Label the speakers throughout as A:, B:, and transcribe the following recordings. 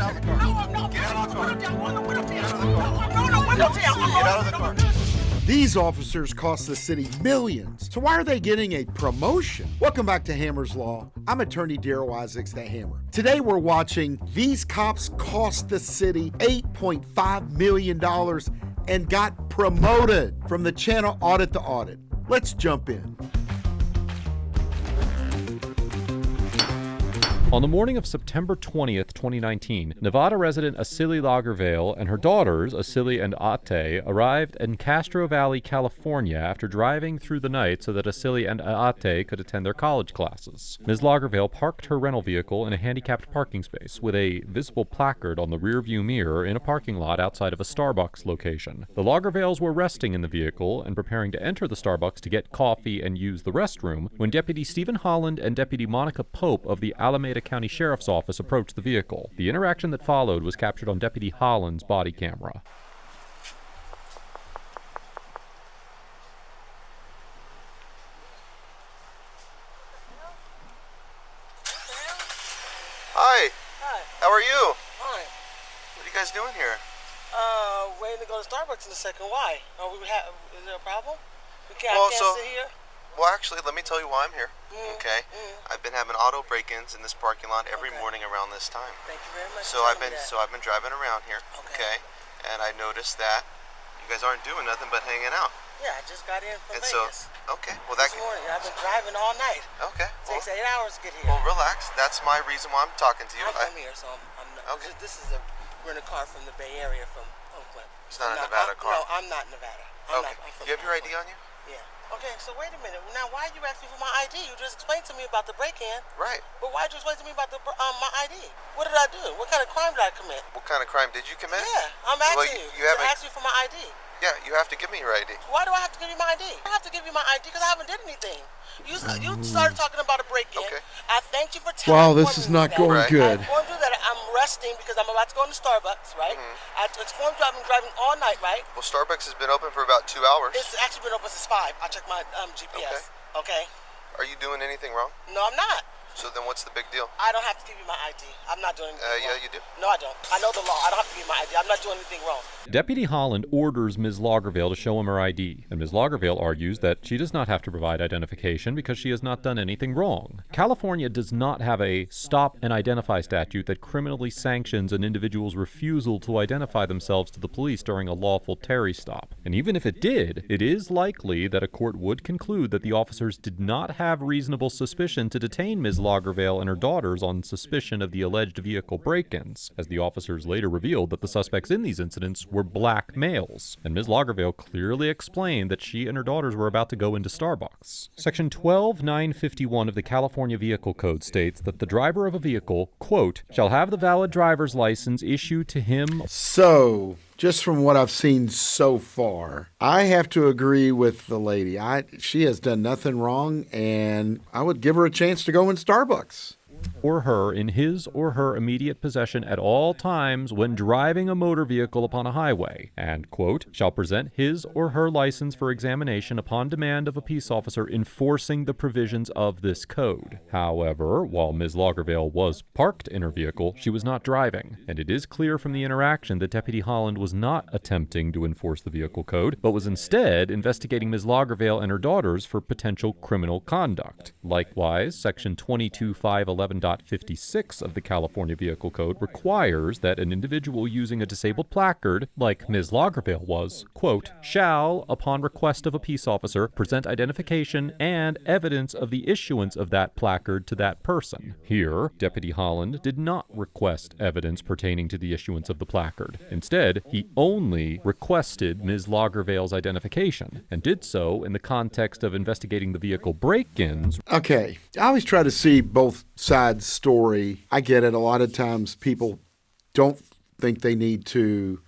A: out of the car. Get out of the car. Get out of the car.
B: These officers cost the city millions. So why are they getting a promotion? Welcome back to Hammer's Law. I'm attorney Darryl Isaacs, the Hammer. Today we're watching These Cops Cost the City $8.5 million and got promoted from the channel Audit the Audit. Let's jump in.
C: On the morning of September 20th, 2019, Nevada resident Asili Lagervale and her daughters, Asili and Ate, arrived in Castro Valley, California after driving through the night so that Asili and Ate could attend their college classes. Ms. Lagervale parked her rental vehicle in a handicapped parking space with a visible placard on the rearview mirror in a parking lot outside of a Starbucks location. The Lagervales were resting in the vehicle and preparing to enter the Starbucks to get coffee and use the restroom when Deputy Stephen Holland and Deputy Monica Pope of the Alameda County Sheriff's Office approached the vehicle. The interaction that followed was captured on Deputy Holland's body camera.
A: Hi.
D: Hi.
A: How are you?
D: Fine.
A: What are you guys doing here?
D: Waiting to go to Starbucks in a second. Why? Is there a problem? I can't sit here.
A: Well, actually, let me tell you why I'm here. Okay. I've been having auto break-ins in this parking lot every morning around this time.
D: Thank you very much.
A: So I've been driving around here. Okay. And I noticed that you guys aren't doing nothing but hanging out.
D: Yeah, I just got in from
A: And
D: Vegas.
A: okay. Well,
D: This morning. I've been driving all night.
A: Okay.
D: It takes 8 hours to get here.
A: Well, relax. That's my reason why I'm talking to you.
D: I'm from here, so I'm not.
A: Okay.
D: This is a rental car from the Bay Area, from Oakland.
A: It's not a Nevada car.
D: No, I'm not Nevada. I'm from
A: You have your ID on you?
D: Yeah. Okay, so wait a minute. Now, why are you asking for my ID? You just explained to me about the break-in.
A: Right.
D: But why did you explain to me about the my ID? What did I do? What kind of crime did I commit?
A: What kind of crime did you commit?
D: Yeah, I'm asking
A: you haven't.
D: ask you for my ID.
A: Yeah, you have to give me your ID.
D: Why do I have to give you my ID? I have to give you my ID because I haven't did anything. You started talking about a break-in.
A: Okay.
D: I thanked you for telling
B: Wow, this is not going good.
D: I informed you that I'm resting because I'm about to go into Starbucks, right? I informed you I've been driving all night, right?
A: Well, Starbucks has been open for about 2 hours.
D: It's actually been open since 5. I checked my GPS. Okay.
A: Are you doing anything wrong?
D: No, I'm not.
A: So then what's the big deal?
D: I don't have to give you my ID. I'm not doing anything wrong.
A: Yeah, you do.
D: No, I don't. I know the law. I don't have to give you my ID. I'm not doing anything wrong.
C: Deputy Holland orders Ms. Lagervale to show him her ID, and Ms. Lagervale argues that she does not have to provide identification because she has not done anything wrong. California does not have a stop and identify statute that criminally sanctions an individual's refusal to identify themselves to the police during a lawful Terry stop. And even if it did, it is likely that a court would conclude that the officers did not have reasonable suspicion to detain Ms. Lagervale and her daughters on suspicion of the alleged vehicle break-ins, as the officers later revealed that the suspects in these incidents were black males, and Ms. Lagervale clearly explained that she and her daughters were about to go into Starbucks. Section 12951 of the California Vehicle Code states that the driver of a vehicle, quote, shall have the valid driver's license issued to him.
B: So, just from what I've seen so far, I have to agree with the lady. She has done nothing wrong, and I would give her a chance to go in Starbucks.
C: Or her in his or her immediate possession at all times when driving a motor vehicle upon a highway, and, quote, shall present his or her license for examination upon demand of a peace officer enforcing the provisions of this code. However, while Ms. Lagervale was parked in her vehicle, she was not driving, and it is clear from the interaction that Deputy Holland was not attempting to enforce the vehicle code, but was instead investigating Ms. Lagervale and her daughters for potential criminal conduct. Likewise, Section 22511.56 of the California Vehicle Code requires that an individual using a disabled placard, like Ms. Lagervale was, quote, shall, upon request of a peace officer, present identification and evidence of the issuance of that placard to that person. Here, Deputy Holland did not request evidence pertaining to the issuance of the placard. Instead, he only requested Ms. Lagervale's identification, and did so in the context of investigating the vehicle break-ins.
B: Okay, I always try to see both sides' story. I get it. A lot of times people don't think they need to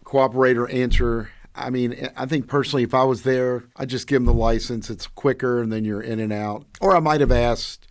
B: cooperate or answer. I mean, I think personally, if I was there, I'd just give them the license. It's quicker, and then you're in and out. Or I might have asked,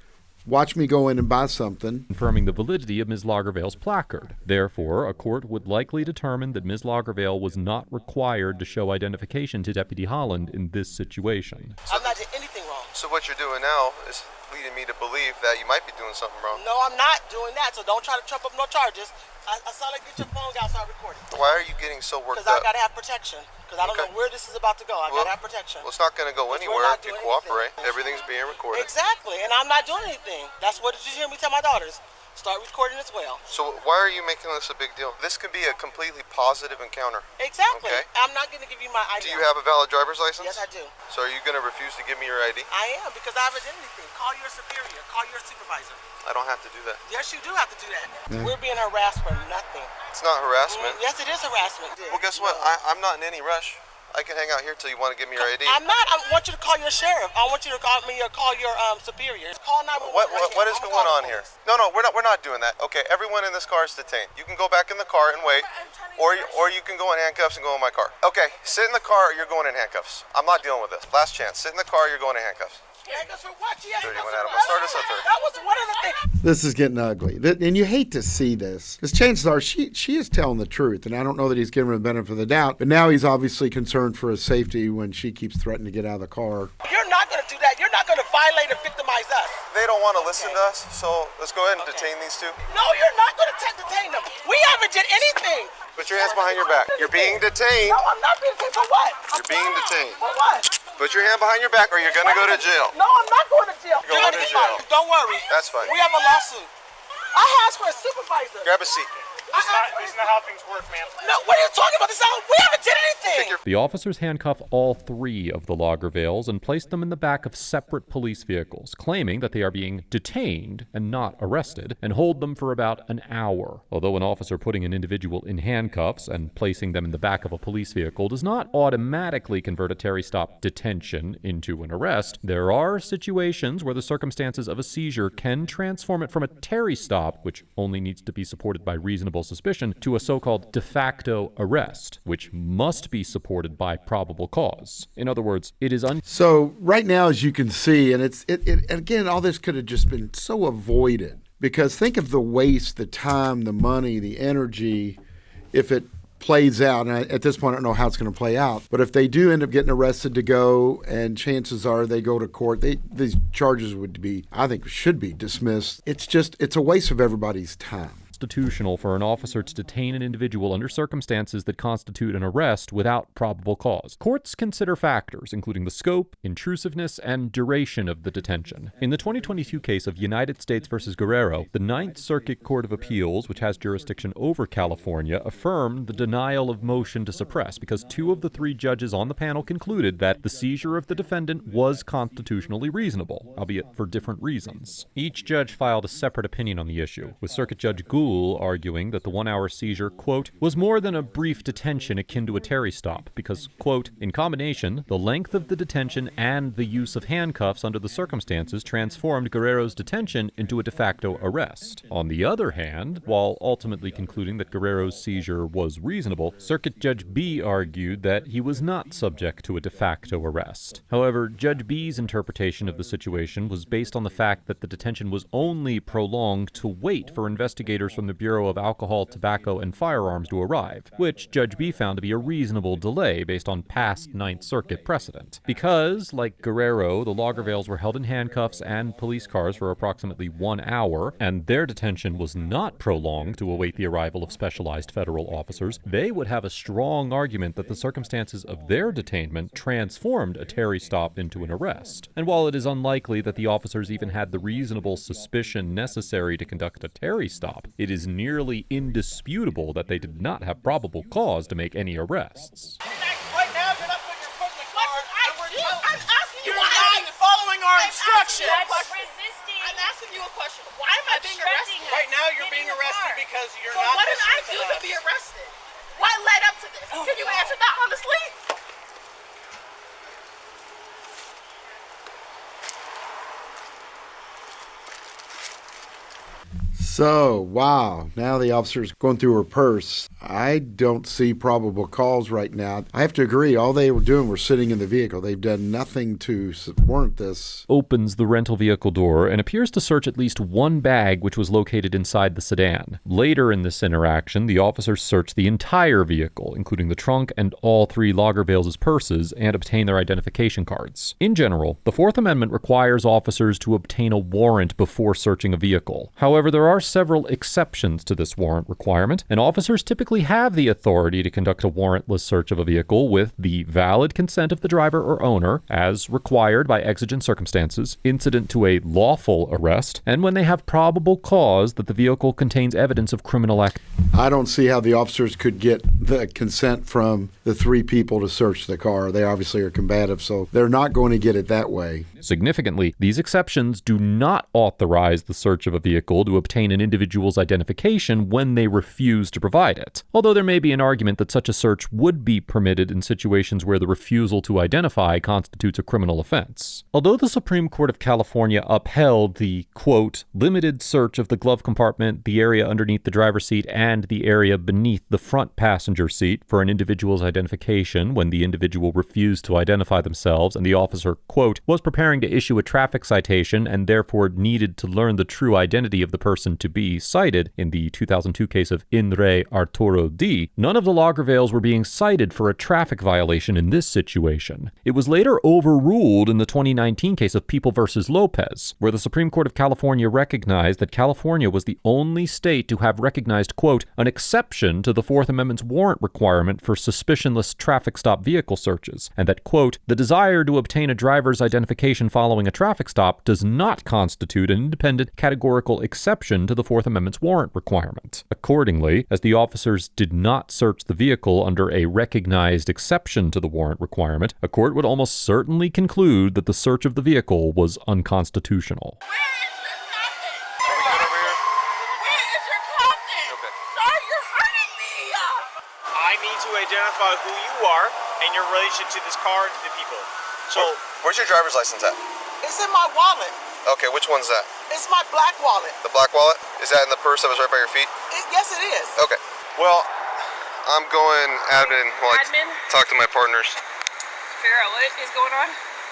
B: watch me go in and buy something.
C: Confirming the validity of Ms. Lagervale's placard. Therefore, a court would likely determine that Ms. Lagervale was not required to show identification to Deputy Holland in this situation.
D: I'm not doing anything wrong.
A: So what you're doing now is leading me to believe that you might be doing something wrong.
D: No, I'm not doing that, so don't try to trump up no charges. I saw like get your phone out, start recording.
A: Why are you getting so worked
D: Because
A: up?
D: I gotta have protection. Because I don't know where this is about to go. I gotta have protection.
A: Well, it's not going to go
D: Because we're
A: anywhere
D: not
A: if you
D: doing
A: cooperate.
D: anything.
A: Everything's being recorded.
D: Exactly, and I'm not doing anything. That's what did you hear me tell my daughters? Start recording as well.
A: So why are you making this a big deal? This could be a completely positive encounter.
D: Exactly.
A: Okay.
D: I'm not going to give you my ID.
A: Do you have a valid driver's license?
D: Yes, I do.
A: So are you going to refuse to give me your ID?
D: I am, because I haven't done anything. Call your superior. Call your supervisor.
A: I don't have to do that.
D: Yes, you do have to do that. We're being harassed for nothing.
A: It's not harassment.
D: Yes, it is harassment.
A: Well, guess what? I'm not in any rush. I can hang out here till you want to give me your ID.
D: I'm not. I want you to call your sheriff. I want you to call me or call your superior. Call 911.
A: What is going on here? No, we're not doing that. Okay, everyone in this car is detained. You can go back in the car and wait, or you can go in handcuffs and go in my car. Okay, sit in the car or you're going in handcuffs. I'm not dealing with this. Last chance. Sit in the car or you're going in handcuffs.
D: Handcuffs for what? Yeah,
A: 31 Animal. Start us up there.
D: That was one of the things.
B: This is getting ugly. And you hate to see this. Because chances are she is telling the truth. And I don't know that he's giving her the benefit of the doubt. But now he's obviously concerned for his safety when she keeps threatening to get out of the car.
D: You're not going to do that. You're not going to violate or victimize us.
A: They don't want to listen to us, so let's go ahead and detain these two.
D: No, you're not going to detain them. We haven't did anything.
A: Put your hands behind your back. You're being detained.
D: No, I'm not being detained. For what?
A: You're being detained.
D: For what?
A: Put your hand behind your back or you're going to go to jail.
D: No, I'm not going to jail.
A: You're going to jail.
D: Don't worry.
A: That's fine.
D: We have a lawsuit. I asked for a supervisor.
A: Grab a seat.
E: This is not how things work, man.
D: No, what are you talking about? We haven't did anything.
C: The officers handcuff all three of the Lagervales and place them in the back of separate police vehicles, claiming that they are being detained and not arrested, and hold them for about an hour. Although an officer putting an individual in handcuffs and placing them in the back of a police vehicle does not automatically convert a Terry stop detention into an arrest, there are situations where the circumstances of a seizure can transform it from a Terry stop, which only needs to be supported by reasonable suspicion, to a so-called de facto arrest, which must be supported by probable cause. In other words, it is
B: So right now, as you can see, and again, all this could have just been so avoided. Because think of the waste, the time, the money, the energy, if it plays out. And at this point, I don't know how it's going to play out. But if they do end up getting arrested to go, and chances are they go to court, these charges would be, I think, should be dismissed. It's a waste of everybody's time.
C: Constitutional for an officer to detain an individual under circumstances that constitute an arrest without probable cause. Courts consider factors, including the scope, intrusiveness, and duration of the detention. In the 2022 case of United States v. Guerrero, the Ninth Circuit Court of Appeals, which has jurisdiction over California, affirmed the denial of motion to suppress because two of the three judges on the panel concluded that the seizure of the defendant was constitutionally reasonable, albeit for different reasons. Each judge filed a separate opinion on the issue, with Circuit Judge Gould arguing that the 1 hour seizure, quote, was more than a brief detention akin to a Terry stop because, quote, in combination, the length of the detention and the use of handcuffs under the circumstances transformed Guerrero's detention into a de facto arrest. On the other hand, while ultimately concluding that Guerrero's seizure was reasonable, Circuit Judge B argued that he was not subject to a de facto arrest. However, Judge B's interpretation of the situation was based on the fact that the detention was only prolonged to wait for investigators from the Bureau of Alcohol, Tobacco, and Firearms to arrive, which Judge B found to be a reasonable delay based on past Ninth Circuit precedent. Because, like Guerrero, the Lagervales were held in handcuffs and police cars for approximately 1 hour, and their detention was not prolonged to await the arrival of specialized federal officers, they would have a strong argument that the circumstances of their detainment transformed a Terry stop into an arrest. And while it is unlikely that the officers even had the reasonable suspicion necessary to conduct a Terry stop, it is nearly indisputable that they did not have probable cause to make any arrests.
D: Right now, you're not putting your foot in the car. I'm asking you why you're following our instructions.
F: I'm asking you a question. Why am I being arrested?
E: Right now, you're being arrested because you're
F: So
E: not
F: what did I
E: listening
F: do
E: to
F: to
E: us.
F: be arrested? What led up to this? Can you answer that honestly?
B: So, wow. Now the officer's going through her purse. I don't see probable cause right now. I have to agree. All they were doing was sitting in the vehicle. They've done nothing to warrant this.
C: Opens the rental vehicle door and appears to search at least one bag which was located inside the sedan. Later in this interaction, the officers search the entire vehicle, including the trunk and all three Lagervales' purses, and obtain their identification cards. In general, the Fourth Amendment requires officers to obtain a warrant before searching a vehicle. However, there are several exceptions to this warrant requirement, and officers typically have the authority to conduct a warrantless search of a vehicle with the valid consent of the driver or owner, as required by exigent circumstances, incident to a lawful arrest, and when they have probable cause that the vehicle contains evidence of criminal activity.
B: I don't see how the officers could get the consent from the three people to search the car. They obviously are combative, so they're not going to get it that way.
C: Significantly, these exceptions do not authorize the search of a vehicle to obtain an individual's identification when they refuse to provide it, although there may be an argument that such a search would be permitted in situations where the refusal to identify constitutes a criminal offense. Although the Supreme Court of California upheld the, quote, limited search of the glove compartment, the area underneath the driver's seat, and the area beneath the front passenger seat for an individual's identification when the individual refused to identify themselves and the officer, quote, was preparing to issue a traffic citation and therefore needed to learn the true identity of the person to be cited in the 2002 case of In Re Arturo D., none of the Lagervales were being cited for a traffic violation in this situation. It was later overruled in the 2019 case of People v. Lopez, where the Supreme Court of California recognized that California was the only state to have recognized, quote, an exception to the Fourth Amendment's warrant requirement for suspicionless traffic stop vehicle searches, and that, quote, the desire to obtain a driver's identification following a traffic stop does not constitute an independent categorical exception to the Fourth Amendment's warrant requirement. Accordingly, as the officers did not search the vehicle under a recognized exception to the warrant requirement, a court would almost certainly conclude that the search of the vehicle was unconstitutional.
F: Where is your captain?
A: Okay.
F: Sir, you're hurting me.
E: I need to identify who you are and your relation to this car and to the people. So,
A: Where's your driver's license at?
D: It's in my wallet.
A: Okay, which one's that?
D: It's my black wallet.
A: The black wallet? Is that in the purse that was right by your feet?
D: Yes, it is.
A: Okay. Well, I'm going admin while I
F: Admin?
A: talk to my partners.
F: Figure out what is going on?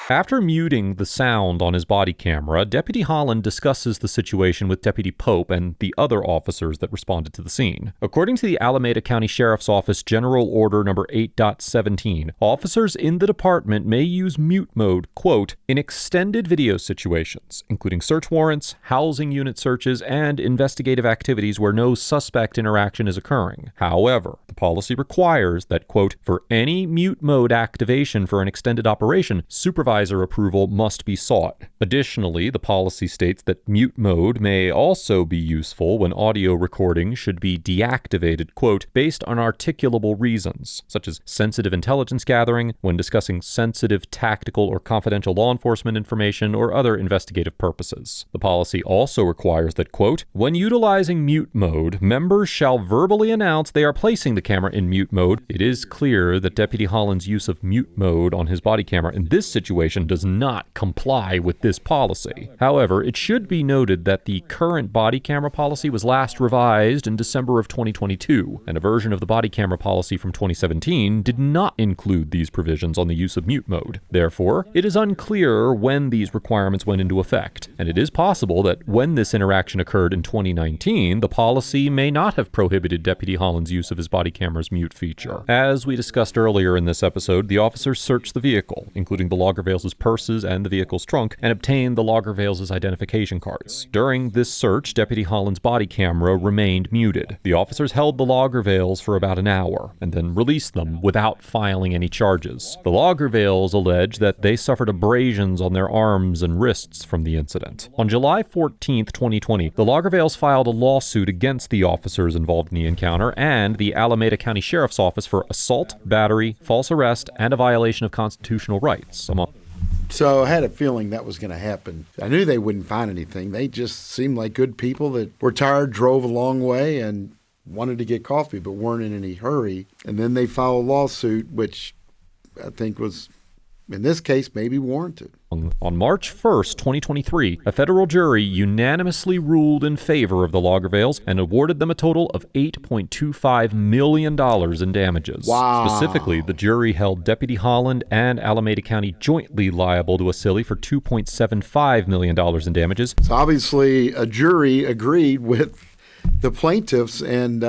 C: After muting the sound on his body camera, Deputy Holland discusses the situation with Deputy Pope and the other officers that responded to the scene. According to the Alameda County Sheriff's Office General Order Number 8.17, officers in the department may use mute mode, quote, in extended video situations, including search warrants, housing unit searches, and investigative activities where no suspect interaction is occurring. However, the policy requires that, quote, for any mute mode activation for an extended operation, supervisor approval must be sought. Additionally, the policy states that mute mode may also be useful when audio recording should be deactivated, quote, based on articulable reasons, such as sensitive intelligence gathering, when discussing sensitive, tactical, or confidential law enforcement information, or other investigative purposes. The policy also requires that, quote, when utilizing mute mode, members shall verbally announce they are placing the camera in mute mode. It is clear that Deputy Holland's use of mute mode on his body camera in this situation does not comply with this policy. However, it should be noted that the current body camera policy was last revised in December of 2022, and a version of the body camera policy from 2017 did not include these provisions on the use of mute mode. Therefore, it is unclear when these requirements went into effect, and it is possible that when this interaction occurred in 2019, the policy may not have prohibited Deputy Holland's use of his body camera's mute feature. As we discussed earlier in this episode, the officers searched the vehicle, including the Lagervales' purses and the vehicle's trunk, and obtained the Lagervales' identification cards. During this search, Deputy Holland's body camera remained muted. The officers held the Lagervales for about an hour, and then released them without filing any charges. The Lagervales allege that they suffered abrasions on their arms and wrists from the incident. On July 14, 2020, the Lagervales filed a lawsuit against the officers involved in the encounter and the Alameda County Sheriff's Office for assault, battery, false arrest, and a violation of constitutional rights, among.
B: So I had a feeling that was going to happen. I knew they wouldn't find anything. They just seemed like good people that were tired, drove a long way, and wanted to get coffee, but weren't in any hurry. And then they filed a lawsuit, which I think was in this case, may be warranted.
C: On March 1st, 2023, a federal jury unanimously ruled in favor of the Lagervales and awarded them a total of $8.25 million in damages.
B: Wow.
C: Specifically, the jury held Deputy Holland and Alameda County jointly liable to Escalates for $2.75 million in damages.
B: So obviously, a jury agreed with the plaintiffs, and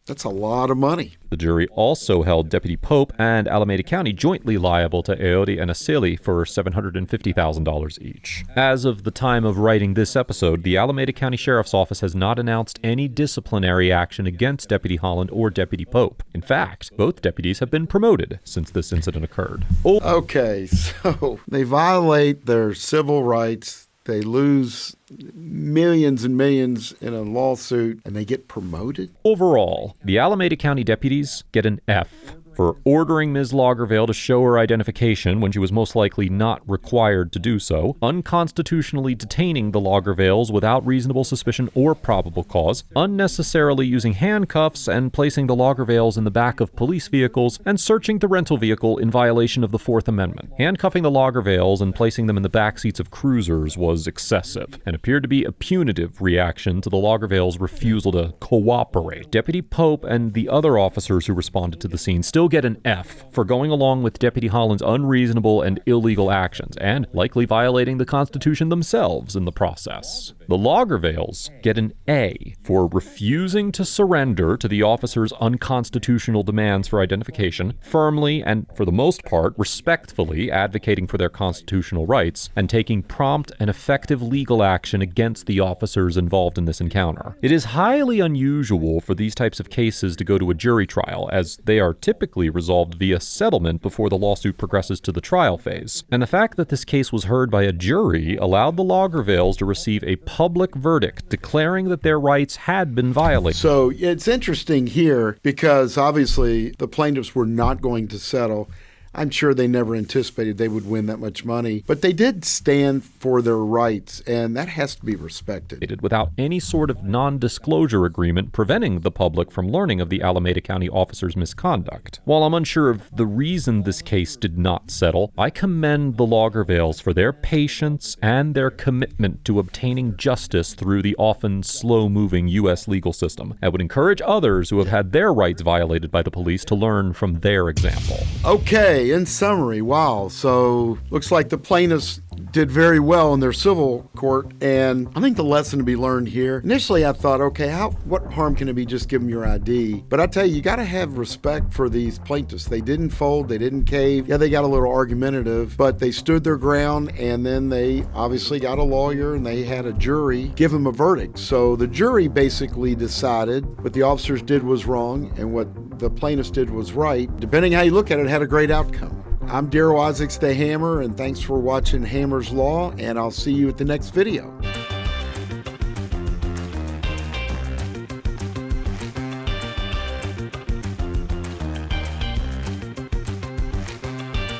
B: that's a lot of money.
C: The jury also held Deputy Pope and Alameda County jointly liable to Audi and Escalates for $750,000 each. As of the time of writing this episode, the Alameda County Sheriff's Office has not announced any disciplinary action against Deputy Holland or Deputy Pope. In fact, both deputies have been promoted since this incident occurred.
B: Okay, so they violate their civil rights. They lose millions and millions in a lawsuit, and they get promoted?
C: Overall, the Alameda County deputies get an F for ordering Ms. Lagervale to show her identification when she was most likely not required to do so, unconstitutionally detaining the Lagervales without reasonable suspicion or probable cause, unnecessarily using handcuffs and placing the Lagervales in the back of police vehicles, and searching the rental vehicle in violation of the Fourth Amendment. Handcuffing the Lagervales and placing them in the back seats of cruisers was excessive and appeared to be a punitive reaction to the Lagervales' refusal to cooperate. Deputy Pope and the other officers who responded to the scene still get an F for going along with Deputy Holland's unreasonable and illegal actions, and likely violating the Constitution themselves in the process. The Lagervales get an A for refusing to surrender to the officer's unconstitutional demands for identification, firmly and, for the most part, respectfully advocating for their constitutional rights, and taking prompt and effective legal action against the officers involved in this encounter. It is highly unusual for these types of cases to go to a jury trial, as they are typically resolved via settlement before the lawsuit progresses to the trial phase. And the fact that this case was heard by a jury allowed the Lagervales to receive a public verdict declaring that their rights had been violated.
B: So it's interesting here because obviously the plaintiffs were not going to settle. I'm sure they never anticipated they would win that much money, but they did stand for their rights, and that has to be respected.
C: Without any sort of non-disclosure agreement preventing the public from learning of the Alameda County officer's misconduct. While I'm unsure of the reason this case did not settle, I commend the Lagervales for their patience and their commitment to obtaining justice through the often slow-moving U.S. legal system. I would encourage others who have had their rights violated by the police to learn from their example.
B: Okay, in summary, wow. So looks like the plaintiffs did very well in their civil court, and I think the lesson to be learned here, initially I thought, okay, what harm can it be just give them your ID? But I tell you got to have respect for these plaintiffs. They didn't fold, they didn't cave. Yeah, they got a little argumentative, but they stood their ground, and then they obviously got a lawyer, and they had a jury give them a verdict. So the jury basically decided what the officers did was wrong, and what the plaintiffs did was right. Depending how you look at it, had a great outcome. I'm Darryl Isaacs, the Hammer, and thanks for watching Hammer's Law, and I'll see you at the next video.